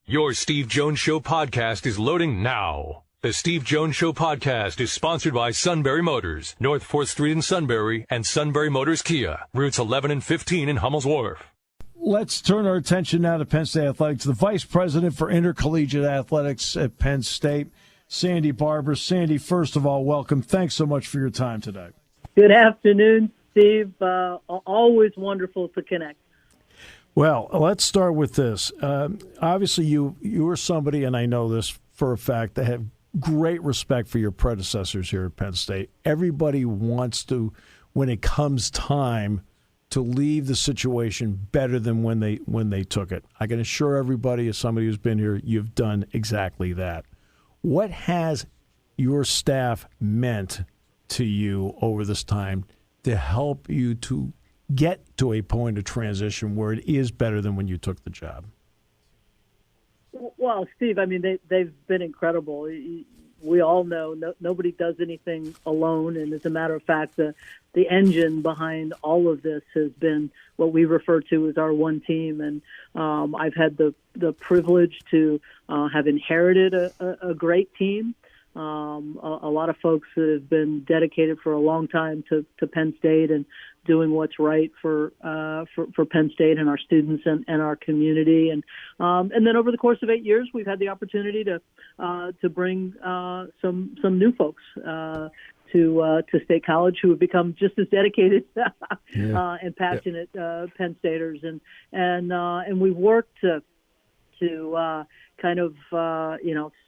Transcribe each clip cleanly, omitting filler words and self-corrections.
Your Steve Jones Show podcast is loading now. The Steve Jones Show podcast is sponsored by Sunbury Motors, North 4th Street in Sunbury, and Sunbury Motors Kia, routes 11 and 15 in Hummel's Wharf. Let's turn our attention now to Penn State Athletics. The Vice President for Intercollegiate Athletics at Penn State, Sandy Barbour. Sandy, first of all, welcome. Thanks so much for your time today. Good afternoon, Steve. Always wonderful to connect. Well, let's start with this. Obviously, you are somebody, and I know this for a fact, that have great respect for your predecessors here at Penn State. Everybody wants to, when it comes time, to leave the situation better than when they took it. I can assure everybody, as somebody who's been here, you've done exactly that. What has your staff meant to you over this time to help you to get to a point of transition where it is better than when you took the job? Well, Steve, I mean, they've been incredible. We all know nobody does anything alone, and as a matter of fact, the engine behind all of this has been what we refer to as our one team. And I've had the privilege to have inherited a great team. A lot of folks that have been dedicated for a long time to Penn State and doing what's right for Penn State and our students and our community. And then over the course of 8 years, we've had the opportunity to bring some new folks to State College who have become just as dedicated and passionate Penn Staters. And we've worked to kind of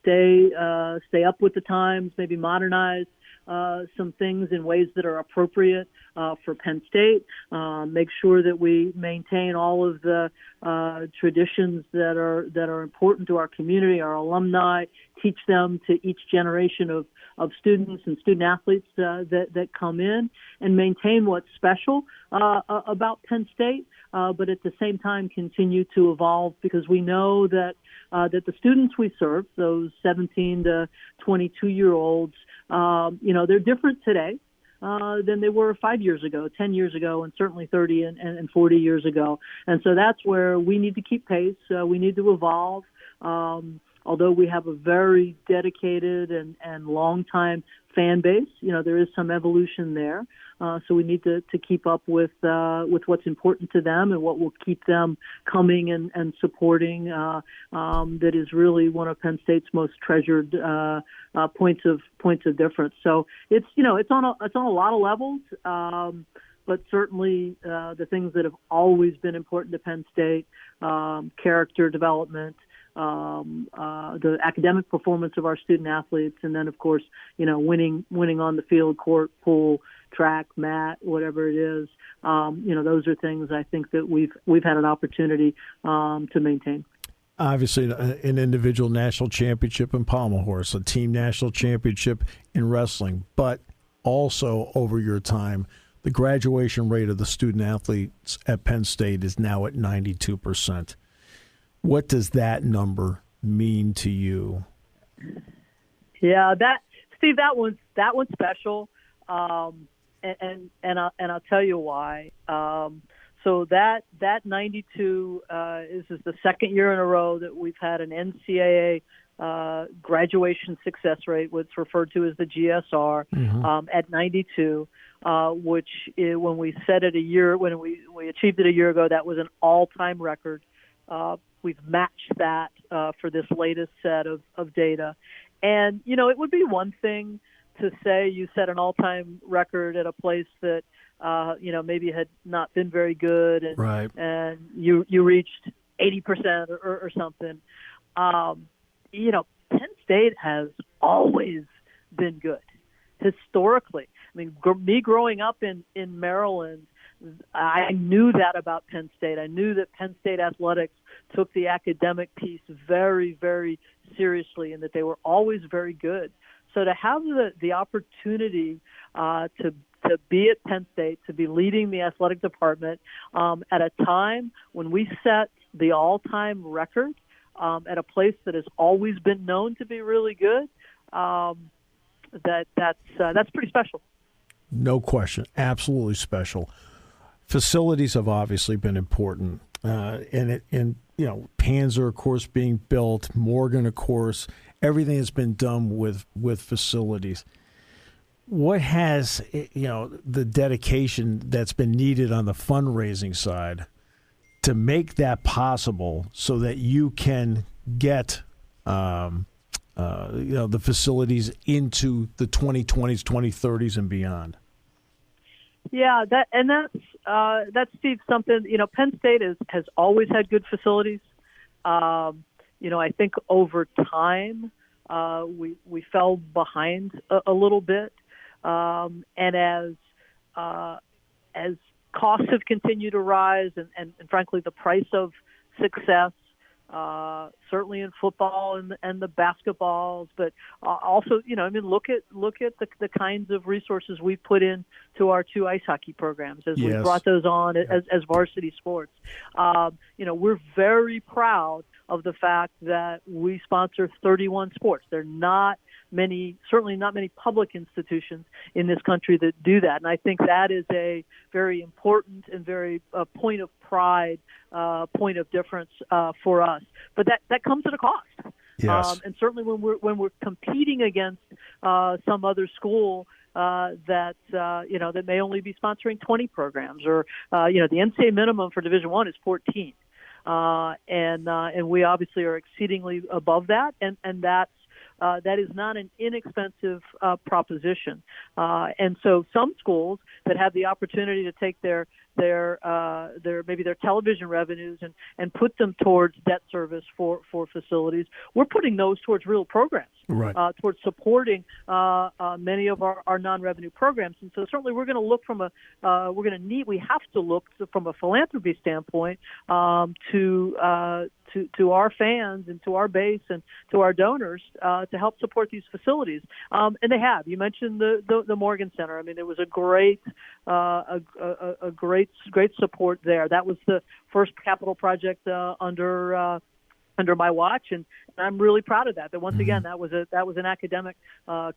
stay up with the times, maybe modernize some things in ways that are appropriate for Penn State, make sure that we maintain all of the traditions that are important to our community, our alumni, teach them to each generation of students and student athletes that come in, and maintain what's special about Penn State, but at the same time continue to evolve, because we know that the students we serve, those 17 to 22-year-olds, they're different today than they were 5 years ago, 10 years ago, and certainly 30 and 40 years ago. And so that's where we need to keep pace. We need to evolve. Although we have a very dedicated and long-time fan base, there is some evolution there. So we need to keep up with what's important to them and what will keep them coming and supporting. That is really one of Penn State's most treasured points of difference. So it's on a lot of levels. But certainly the things that have always been important to Penn State, character development, the academic performance of our student athletes, and then of course, winning on the field, court, pool, track, mat, whatever it is. Those are things I think that we've had an opportunity to maintain. Obviously, an individual national championship in pommel horse, a team national championship in wrestling, but also over your time, the graduation rate of the student athletes at Penn State is now at 92%. What does that number mean to you? Yeah, Steve, that one's special, and I'll tell you why. So that 92 is the second year in a row that we've had an NCAA graduation success rate, what's referred to as the GSR, at 92. Which when we set it when we achieved it a year ago, that was an all-time record. We've matched that for this latest set of data. And, it would be one thing to say you set an all-time record at a place that, maybe had not been very good, and, right, and you reached 80% or something. Penn State has always been good historically. I mean, me growing up in Maryland, I knew that about Penn State. I knew that Penn State athletics took the academic piece very, very seriously, and that they were always very good. So to have the opportunity to be at Penn State, to be leading the athletic department at a time when we set the all-time record at a place that has always been known to be really good, that's pretty special. No question. Absolutely special. Facilities have obviously been important. Panzer, of course, being built, Morgan, of course, everything has been done with facilities. What has, the dedication that's been needed on the fundraising side to make that possible so that you can get, the facilities into the 2020s, 2030s, and beyond? Yeah, that's Steve, something, Penn State has always had good facilities. I think over time we fell behind a little bit, and as costs have continued to rise, and frankly the price of success, certainly in football and the basketballs, but also, look at the kinds of resources we put in to our two ice hockey programs as we brought those on as varsity sports. We're very proud of the fact that we sponsor 31 sports. There are certainly not many public institutions in this country that do that. And I think that is a very important and very point of pride, point of difference for us. But that comes at a cost. Yes. And certainly when we're competing against some other school that may only be sponsoring 20 programs, or the NCAA minimum for Division I is 14. And we obviously are exceedingly above that, and that is not an inexpensive proposition. And so some schools that have the opportunity to take their maybe their television revenues and put them towards debt service for facilities, we're putting those towards real programs, towards supporting many of our non-revenue programs. And so certainly we're going to look we have to look from a philanthropy standpoint to our fans and to our base and to our donors to help support these facilities. And they have. You mentioned the Morgan Center. I mean, there was a great support there. That was the first capital project under my watch, and I'm really proud of that. But once again, that was an academic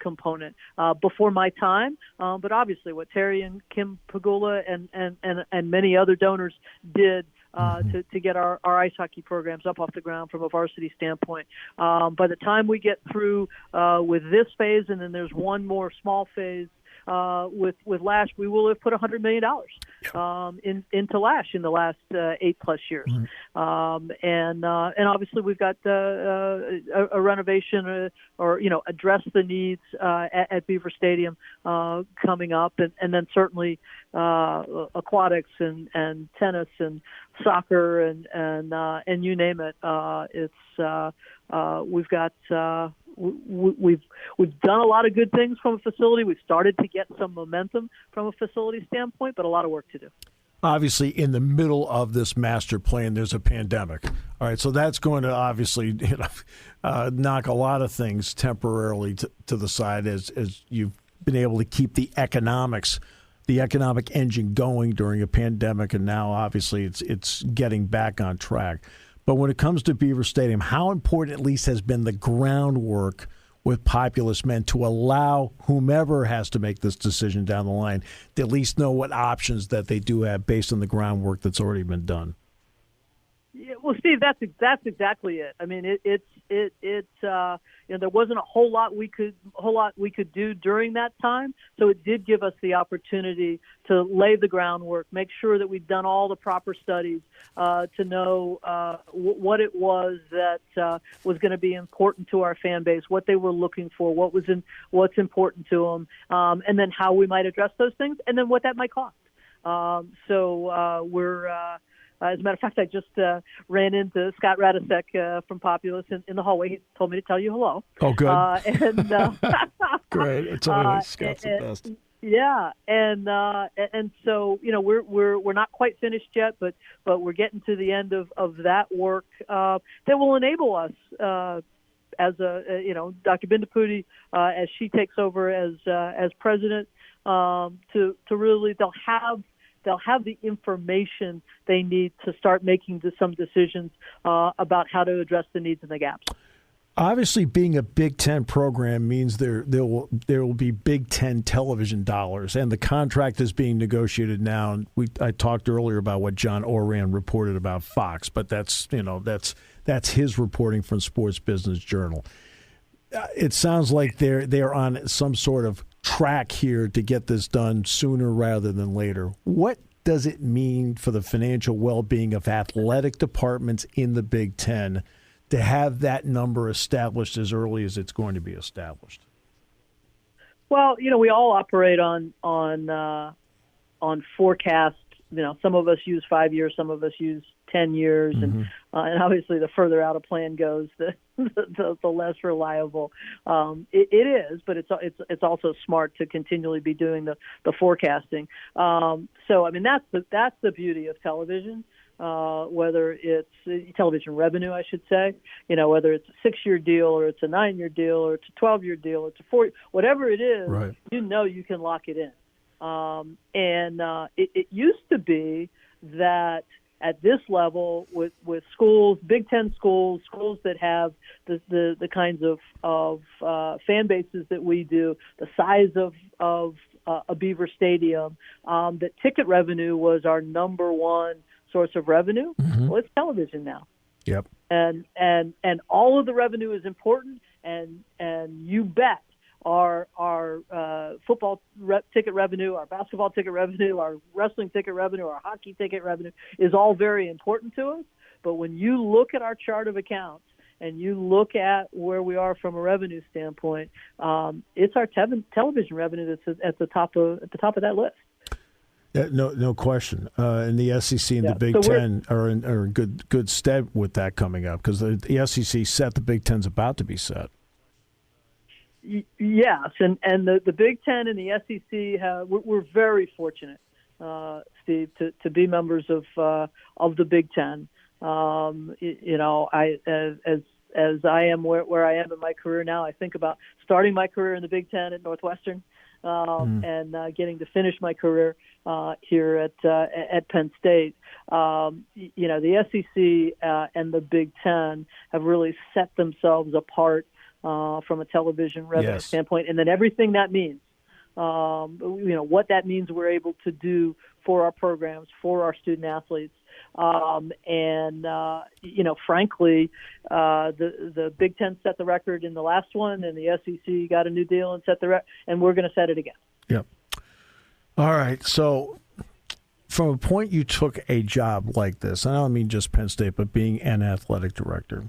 component before my time. But obviously, what Terry and Kim Pagula and many other donors did to get our ice hockey programs up off the ground from a varsity standpoint. By the time we get through with this phase, and then there's one more small phase with Lash, we will have put $100 million into Lash in the last 8+ years. And obviously we've got a renovation or address the needs at Beaver Stadium coming up, and then certainly aquatics and tennis and soccer and you name it. We've got we've done a lot of good things from a facility. We've started to get some momentum from a facility standpoint, but a lot of work to do. Obviously, in the middle of this master plan, there's a pandemic. All right, so that's going to obviously knock a lot of things temporarily to the side as you've been able to keep the economic engine going during a pandemic, and now obviously it's getting back on track. But when it comes to Beaver Stadium, how important at least has been the groundwork with Populous Men to allow whomever has to make this decision down the line to at least know what options that they do have based on the groundwork that's already been done? Yeah, well, Steve, that's exactly it. I mean, there wasn't a whole lot we could do during that time, so it did give us the opportunity to lay the groundwork, make sure that we'd done all the proper studies to know what it was that was going to be important to our fan base, what they were looking for, what's important to them, and then how we might address those things, and then what that might cost. As a matter of fact, I just ran into Scott Radisek from Populous in the hallway. He told me to tell you hello. Oh, good. And great. It's always Scott's the best. Yeah, and so we're not quite finished yet, but we're getting to the end of that work that will enable us as Dr. Bindapudi as she takes over as president to really they'll have the information they need to start making some decisions about how to address the needs and the gaps. Obviously, being a Big Ten program means there will be Big Ten television dollars, and the contract is being negotiated now. I talked earlier about what John Oran reported about Fox, but that's his reporting from Sports Business Journal. It sounds like they're on some sort of track here to get this done sooner rather than later. What does it mean for the financial well-being of athletic departments in the Big Ten to have that number established as early as it's going to be established? Well, we all operate on forecast. Some of us use 5 years, some of us use 10 years, and obviously the further out a plan goes, the less reliable it is. But it's also smart to continually be doing the forecasting. So that's the beauty of television. Whether it's television revenue, I should say, whether it's a 6-year deal or it's a 9-year deal or it's a 12-year deal, or it's a 4, whatever it is, right. You can lock it in. It used to be that at this level with schools, Big Ten schools that have the kinds of fan bases that we do, the size of a Beaver Stadium, that ticket revenue was our number one source of revenue. Well, it's television now. Yep. And all of the revenue is important, and you bet our football ticket revenue, our basketball ticket revenue, our wrestling ticket revenue, our hockey ticket revenue is all very important to us. But when you look at our chart of accounts and you look at where we are from a revenue standpoint, it's our television revenue that's at the top of that list. Yeah, no question. And the SEC and the Big Ten are in good stead with that coming up, because the SEC set, the Big Ten's about to be set. Yes, and the Big Ten and the SEC we're very fortunate, Steve, to be members of the Big Ten. As I am where I am in my career now, I think about starting my career in the Big Ten at Northwestern, and getting to finish my career here at Penn State. The SEC and the Big Ten have really set themselves apart from a television revenue standpoint, and then everything that means, what that means we're able to do for our programs, for our student athletes, frankly, the Big Ten set the record in the last one, and the SEC got a new deal and set the record, and we're going to set it again. Yep. All right. So, from a point you took a job like this, I don't mean just Penn State, but being an athletic director.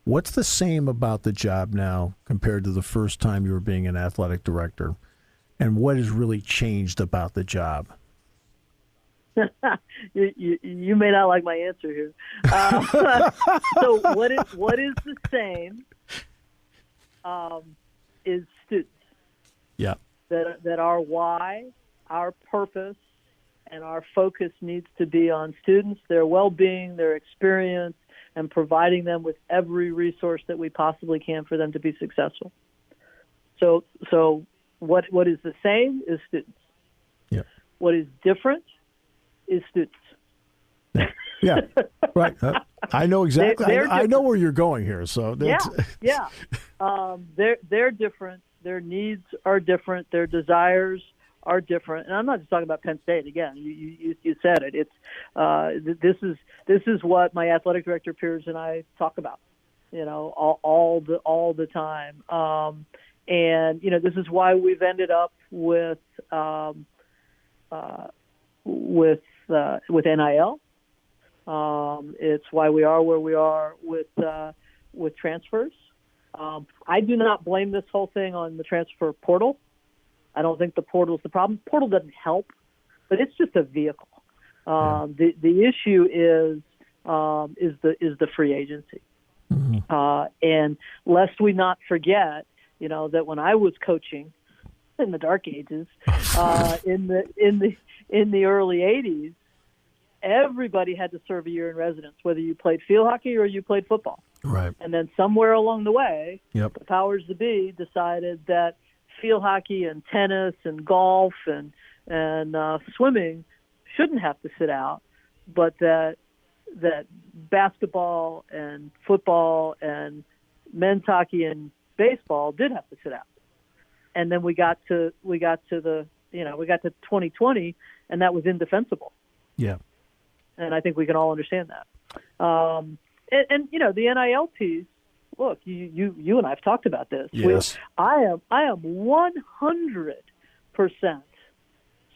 What's the same about the job now compared to the first time you were being an athletic director? And what has really changed about the job? You may not like my answer here. So what is the same is students. Yeah. That our why, our purpose, and our focus needs to be on students, their well-being, their experience, and providing them with every resource that we possibly can for them to be successful. So what is the same is students. Yeah. What is different is students. Yeah, right. I know exactly. I know where you're going here. So yeah. They're different. Their needs are different. Their desires are different. And I'm not just talking about Penn State. Again, you said it. It's this is what my athletic director peers and I talk about. All the time. And this is why we've ended up with NIL. It's why we are where we are with transfers. I do not blame this whole thing on the transfer portal. I don't think the portal's the problem. Portal doesn't help, but it's just a vehicle. The issue is the free agency. Mm-hmm. And lest we not forget, that when I was coaching in the dark ages, in the early 80s, everybody had to serve a year in residence, whether you played field hockey or you played football. Right. And then somewhere along the way, the powers that be decided that field hockey and tennis and golf and swimming shouldn't have to sit out, but that basketball and football and men's hockey and baseball did have to sit out. And then we got to 2020, and that was indefensible. Yeah. And I think we can all understand that. And the NIL piece. Look, you and I have talked about this. Yes. I am 100%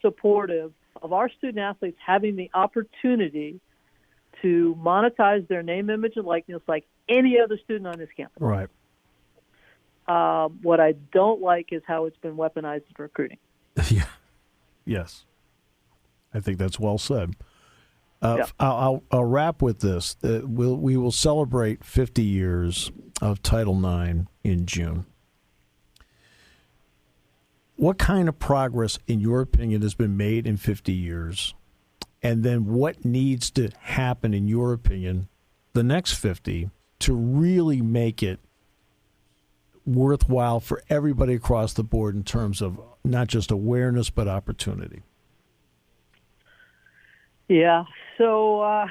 supportive of our student athletes having the opportunity to monetize their name, image, and likeness like any other student on this campus. Right. What I don't like is how it's been weaponized in recruiting. Yeah. Yes. I think that's well said. Yeah. I'll wrap with this. We will celebrate 50 years of Title IX in June. What kind of progress, in your opinion, has been made in 50 years? And then what needs to happen, in your opinion, the next 50 to really make it worthwhile for everybody across the board in terms of not just awareness but opportunity? Yeah. So, I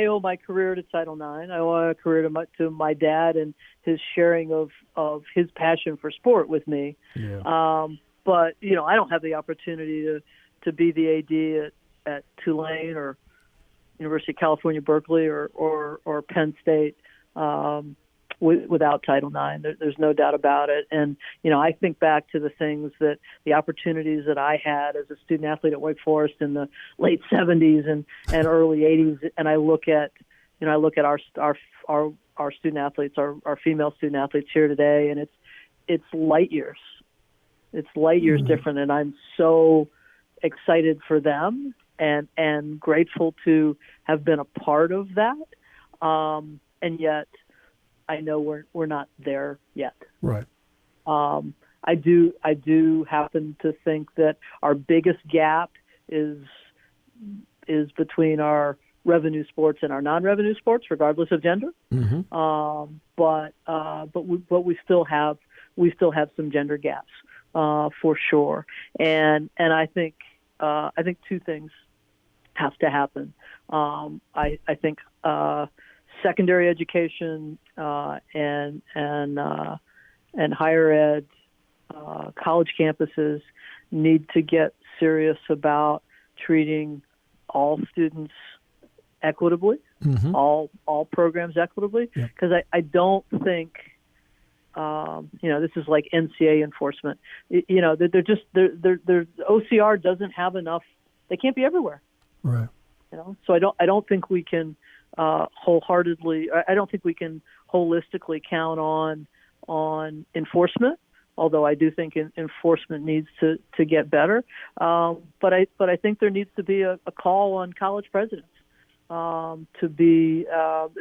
owe my career to Title IX. I owe my career to my dad and his sharing of his passion for sport with me. Yeah. But I don't have the opportunity to be the AD at Tulane or University of California, Berkeley or Penn State without Title IX. There's no doubt about it. And, I think back to the opportunities that I had as a student athlete at Wake Forest in the late 70s and early 80s. And I look at our student athletes, our female student athletes here today, and it's light years. It's light years different. And I'm so excited for them and grateful to have been a part of that. And yet, I know we're not there yet. Right. I do happen to think that our biggest gap is between our revenue sports and our non-revenue sports, regardless of gender. Mm-hmm. But we still have some gender gaps for sure. And I think two things have to happen. I think secondary education and higher ed, college campuses need to get serious about treating all students equitably, mm-hmm. all programs equitably, because I don't think this is like NCAA enforcement. They're OCR doesn't have enough. They can't be everywhere. Right. So I don't think we can wholeheartedly. I don't think we can holistically count on enforcement. Although I do think enforcement needs to get better. But I think there needs to be a call on college presidents to be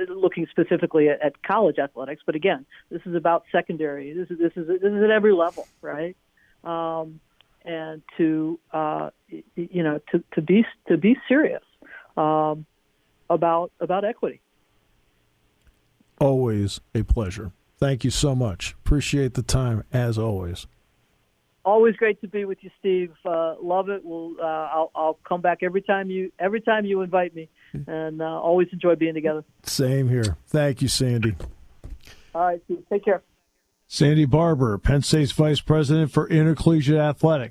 looking specifically at college athletics. But again, this is about secondary. This is at every level, right? And to be serious about equity. Always a pleasure. Thank you so much. Appreciate the time as always. Always great to be with you, Steve. Love it. I'll come back every time you invite me, and always enjoy being together. Same here. Thank you, Sandy. All right, Steve. Take care. Sandy Barbour, Penn State's Vice President for Intercollegiate Athletics.